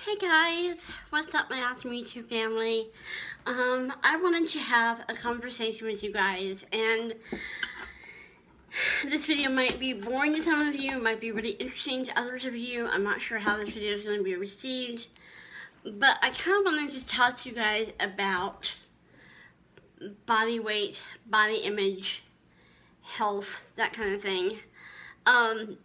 Hey guys, what's up my awesome YouTube family? I wanted to have a conversation with you guys, and this video might be boring to some of you, it might be really interesting to others of you. I'm not sure how this video is going to be received, but I kind of wanted to talk to you guys about body weight, body image, health, that kind of thing. I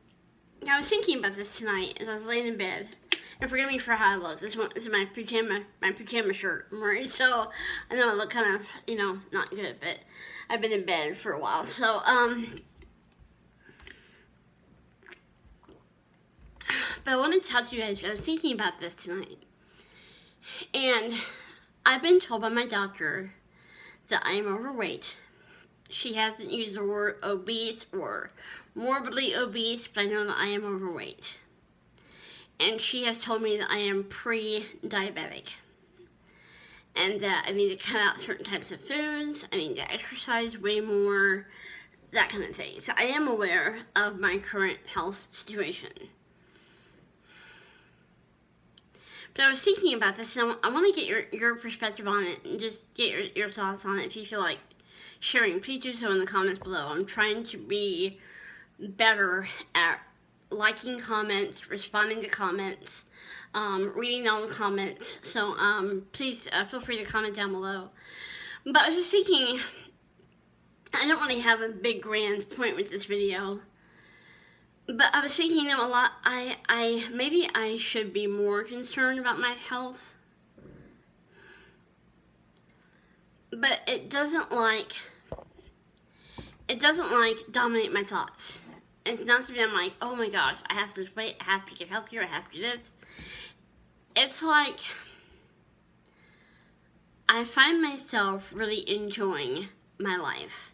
was thinking about this tonight as I was laying in bed. And forgive me for how I look. This is my pajama shirt I'm wearing. So I know I look kind of, not good, but I've been in bed for a while. So but I wanted to talk to you guys. I was thinking about this tonight, and I've been told by my doctor that I am overweight. She hasn't used the word obese or morbidly obese, but I know that I am overweight. And she has told me that I am pre-diabetic, and that I need to cut out certain types of foods, I need to exercise way more, that kind of thing. So I am aware of my current health situation. But I was thinking about this, and I want to get your perspective on it, and just get your thoughts on it. If you feel like sharing, please do so in the comments below. I'm trying to be better at liking comments, responding to comments, reading all the comments. So please feel free to comment down below. But I was just thinking, I don't really have a big grand point with this video, but I was thinking a lot. Maybe I should be more concerned about my health, but it doesn't dominate my thoughts. It's not something I'm like, oh my gosh, I have to lose weight, I have to get healthier, I have to do this. It's like, I find myself really enjoying my life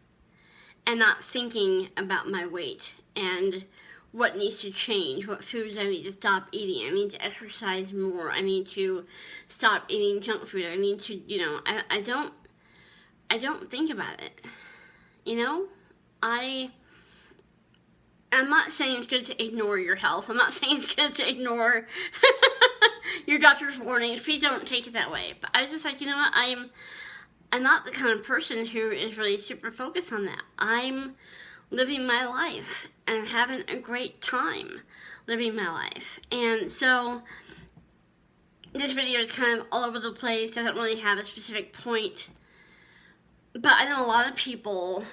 and not thinking about my weight and what needs to change, what foods I need to stop eating. I need to exercise more, I need to stop eating junk food, I need to, I don't think about it, I'm not saying it's good to ignore your health. I'm not saying it's good to ignore your doctor's warnings. Please don't take it that way. But I was just like, you know what? I'm not the kind of person who is really super focused on that. I'm living my life and I'm having a great time living my life. And so this video is kind of all over the place. Doesn't really have a specific point. But I know a lot of people,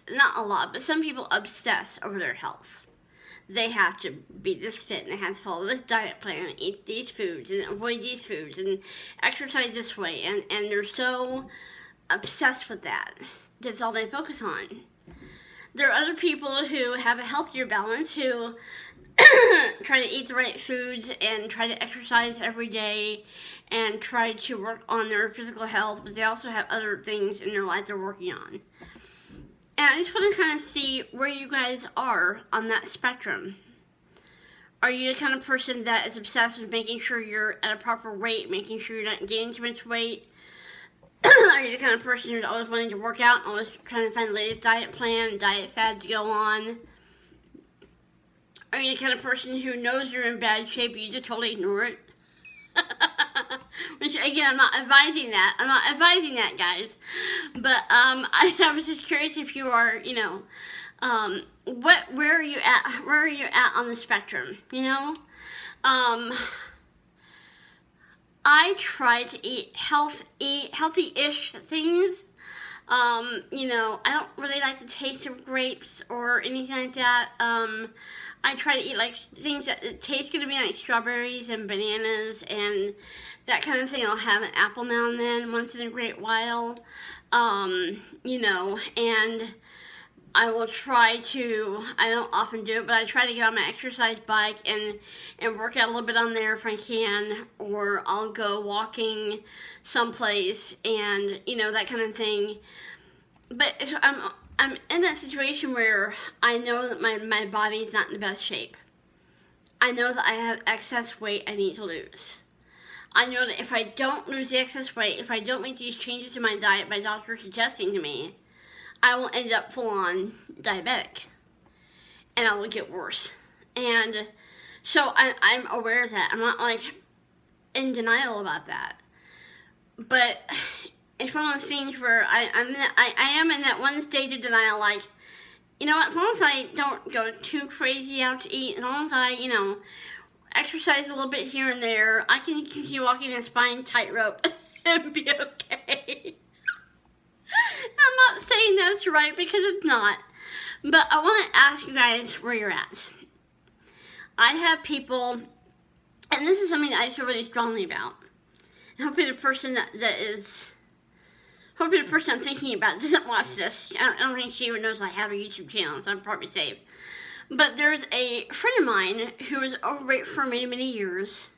not a lot, but some people obsess over their health. They have to be this fit, and they have to follow this diet plan, and eat these foods, and avoid these foods, and exercise this way, and they're so obsessed with that. That's all they focus on. There are other people who have a healthier balance, who try to eat the right foods and try to exercise every day and try to work on their physical health, but they also have other things in their life they're working on. And I just want to kind of see where you guys are on that spectrum. Are you the kind of person that is obsessed with making sure you're at a proper weight, making sure you're not gaining too much weight? Are you the kind of person who's always wanting to work out, always trying to find the latest diet plan, diet fad to go on? Are you the kind of person who knows you're in bad shape, but you just totally ignore it? Which, again, I'm not advising that. I'm not advising that, guys. But I was just curious if you are, where are you at? Where are you at on the spectrum? I try to eat healthy-ish things. I don't really like the taste of grapes or anything like that. I try to eat like things that taste good to me, like strawberries and bananas and that kind of thing. I'll have an apple now and then, once in a great while, and I will try to, I don't often do it, but I try to get on my exercise bike and work out a little bit on there if I can, or I'll go walking someplace and, that kind of thing. But I'm in that situation where I know that my body's not in the best shape. I know that I have excess weight I need to lose. I know that if I don't lose the excess weight, if I don't make these changes to my diet my doctor is suggesting to me, I will end up full-on diabetic. And I will get worse. And so I'm aware of that. I'm not like, in denial about that. But it's one of those things where I am in that one stage of denial, like, you know, as long as I don't go too crazy out to eat, as long as I, you know, exercise a little bit here and there, I can continue walking a spine tightrope and be okay. I'm not saying that's right, because it's not. But I want to ask you guys where you're at. I have people, and this is something that I feel really strongly about. And hopefully the person hopefully the person I'm thinking about doesn't watch this. I don't think she even knows I have a YouTube channel, so I'm probably safe. But there's a friend of mine who was overweight for many, many years.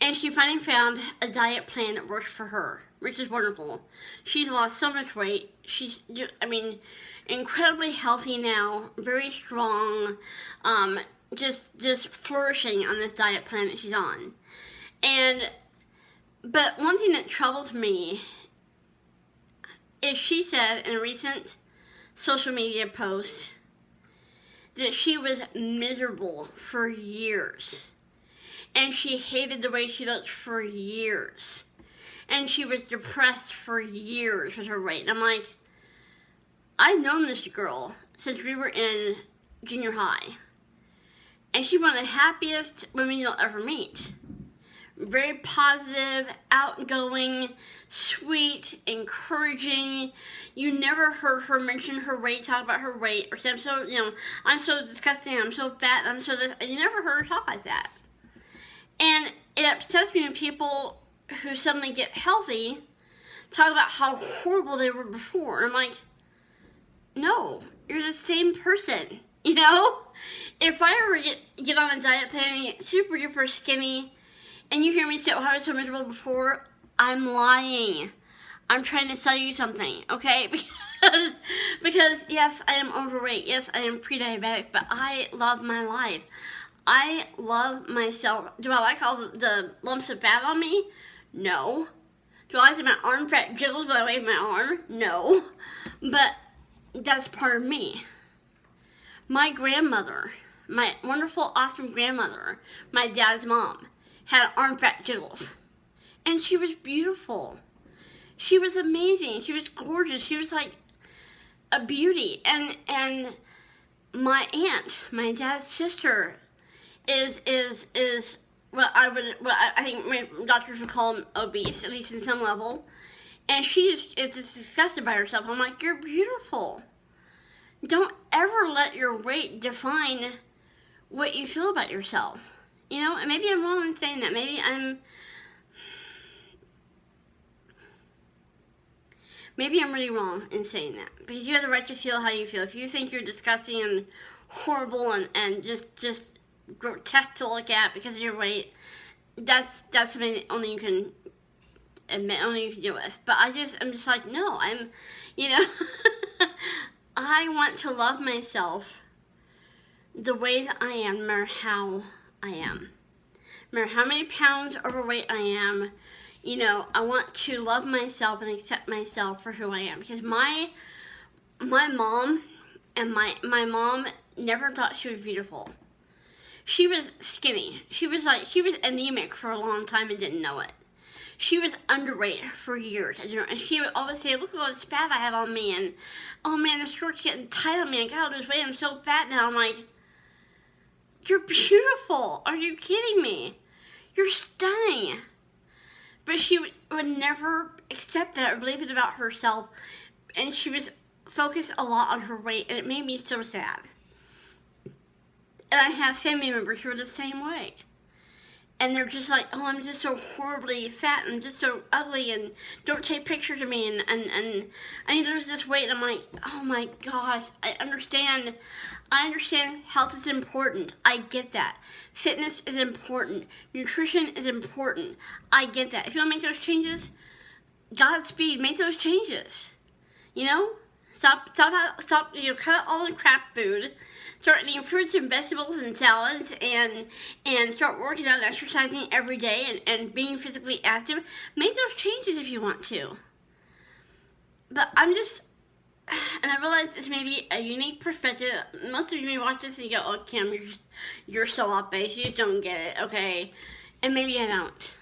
And she finally found a diet plan that works for her, which is wonderful. She's lost so much weight. She's, I mean, incredibly healthy now, very strong, just flourishing on this diet plan that she's on. But one thing that troubles me is she said in a recent social media post that she was miserable for years. And she hated the way she looked for years. And she was depressed for years with her weight. And I'm like, I've known this girl since we were in junior high. And she's one of the happiest women you'll ever meet. Very positive, outgoing, sweet, encouraging. You never heard her mention her weight, talk about her weight, or say, I'm so disgusting, I'm so fat, I'm so this. You never heard her talk like that. And it upsets me when people who suddenly get healthy talk about how horrible they were before. And I'm like, no, you're the same person, you know? If I ever get on a diet plan and get super duper skinny, and you hear me say, oh, I was so miserable before, I'm lying. I'm trying to sell you something, okay? Because yes, I am overweight. Yes, I am pre-diabetic, but I love my life. I love myself. Do I like all the lumps of fat on me? No. Do I like that my arm fat jiggles when I wave my arm? No. But that's part of me. My grandmother, my wonderful, awesome grandmother, my dad's mom, had arm fat jiggles. And she was beautiful. She was amazing. She was gorgeous. She was like a beauty. And my aunt, my dad's sister, is what I think my doctors would call him obese, at least in some level. And she is just disgusted by herself. I'm like, you're beautiful. Don't ever let your weight define what you feel about yourself. You know, and maybe I'm wrong in saying that. Maybe I'm really wrong in saying that. Because you have the right to feel how you feel. If you think you're disgusting and horrible and just grotesque to look at because of your weight, that's something that only you can admit, only you can deal with. But I'm just like, no, I want to love myself the way that I am, no matter how I am. No matter how many pounds overweight I am, I want to love myself and accept myself for who I am. Because my mom and my mom never thought she was beautiful. She was skinny. She was anemic for a long time and didn't know it. She was underweight for years, and she would always say, look at all this fat I have on me, and oh man, this short's getting tight on me, I gotta lose weight, I'm so fat now. I'm like, you're beautiful. Are you kidding me? You're stunning. But she would never accept that or believe it about herself, and she was focused a lot on her weight, and it made me so sad. And I have family members who are the same way. And they're just like, oh, I'm just so horribly fat and just so ugly, and don't take pictures of me, and I need to lose this weight. And I'm like, oh my gosh, I understand health is important. I get that. Fitness is important. Nutrition is important. I get that. If you don't make those changes, Godspeed, make those changes. Stop, cut out all the crap food. Start eating fruits and vegetables and salads, and start working out and exercising every day and being physically active. Make those changes if you want to. But and I realize this may be a unique perspective. Most of you may watch this and you go, oh, Kim, you're so off base. You just don't get it, okay? And maybe I don't.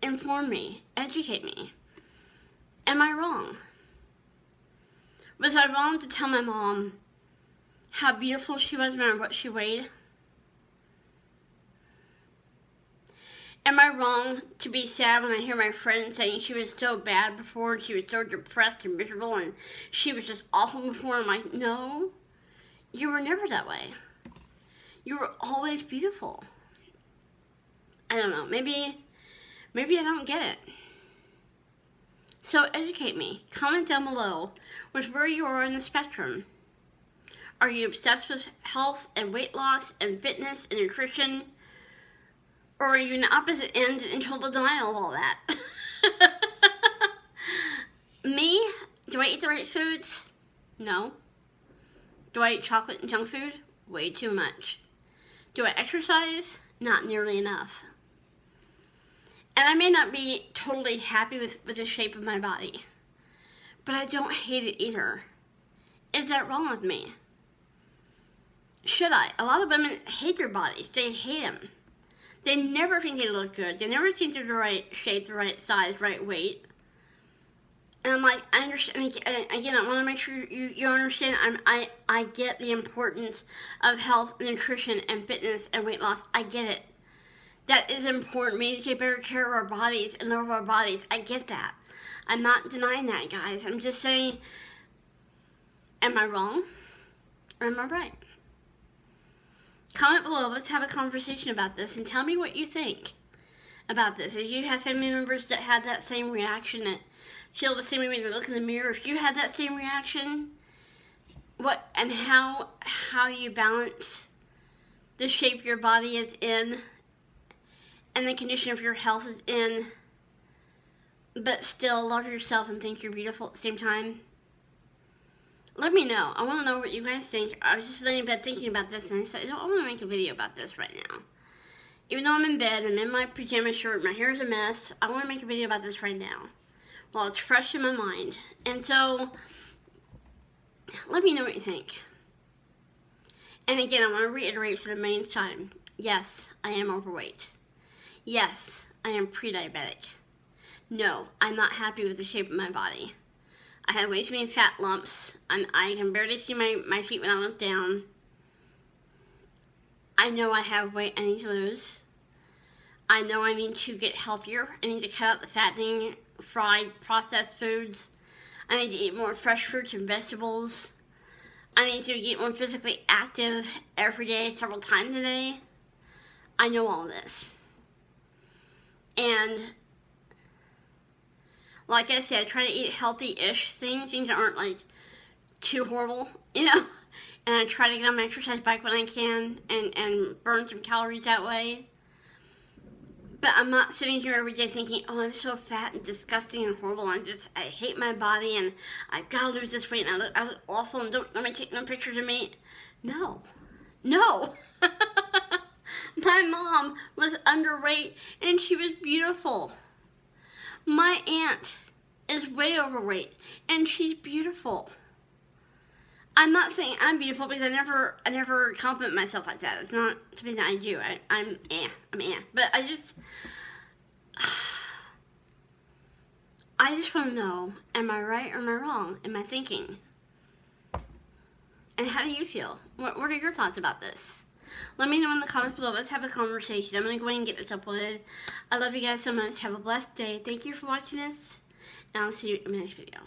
inform me, educate me. Am I wrong? Was I wrong to tell my mom how beautiful she was no matter what she weighed? Am I wrong to be sad when I hear my friends saying she was so bad before and she was so depressed and miserable and she was just awful before? I'm like, no, you were never that way. You were always beautiful. I don't know, maybe I don't get it. So educate me. Comment down below with where you are on the spectrum. Are you obsessed with health and weight loss and fitness and nutrition? Or are you in the opposite end in total denial of all that? Me? Do I eat the right foods? No. Do I eat chocolate and junk food? Way too much. Do I exercise? Not nearly enough. And I may not be totally happy with the shape of my body, but I don't hate it either. Is that wrong with me? Should I? A lot of women hate their bodies. They hate them. They never think they look good. They never think they're the right shape, the right size, right weight. And I'm like, I understand. Again, I want to make sure you understand. I get the importance of health, and nutrition, and fitness, and weight loss. I get it. That is important. We need to take better care of our bodies and love our bodies. I get that. I'm not denying that, guys. I'm just saying, am I wrong or am I right? Comment below. Let's have a conversation about this and tell me what you think about this. If you have family members that had that same reaction, that feel the same way when you look in the mirror, if you had that same reaction, what and how you balance the shape your body is in and the condition of your health is in, but still love yourself and think you're beautiful at the same time. Let me know. I want to know what you guys think. I was just laying in bed thinking about this, and I said, I want to make a video about this right now. Even though I'm in bed, I'm in my pajama shirt, my hair is a mess, I want to make a video about this right now while it's fresh in my mind. And so, let me know what you think. And again, I want to reiterate for the millionth time, yes, I am overweight. Yes, I am pre-diabetic. No, I'm not happy with the shape of my body. I have way too many fat lumps. I can barely see my feet when I look down. I know I have weight I need to lose. I know I need to get healthier. I need to cut out the fattening, fried, processed foods. I need to eat more fresh fruits and vegetables. I need to get more physically active every day, several times a day. I know all this. And like I said, I try to eat healthy-ish things that aren't like too horrible, you know. And I try to get on my exercise bike when I can and burn some calories that way. But I'm not sitting here every day thinking, oh, I'm so fat and disgusting and horrible. I hate my body and I've got to lose this weight and I look awful and don't let me take no pictures of me. No. No. My mom was underweight and she was beautiful. My aunt is way overweight and she's beautiful. I'm not saying I'm beautiful because I never compliment myself like that. It's not something that I do. I'm But I just want to know, am I right or am I wrong in my thinking? And how do you feel? What are your thoughts about this? Let me know in the comments below. Let's have a conversation. I'm going to go ahead and get this uploaded. I love you guys so much. Have a blessed day. Thank you for watching this. And I'll see you in my next video.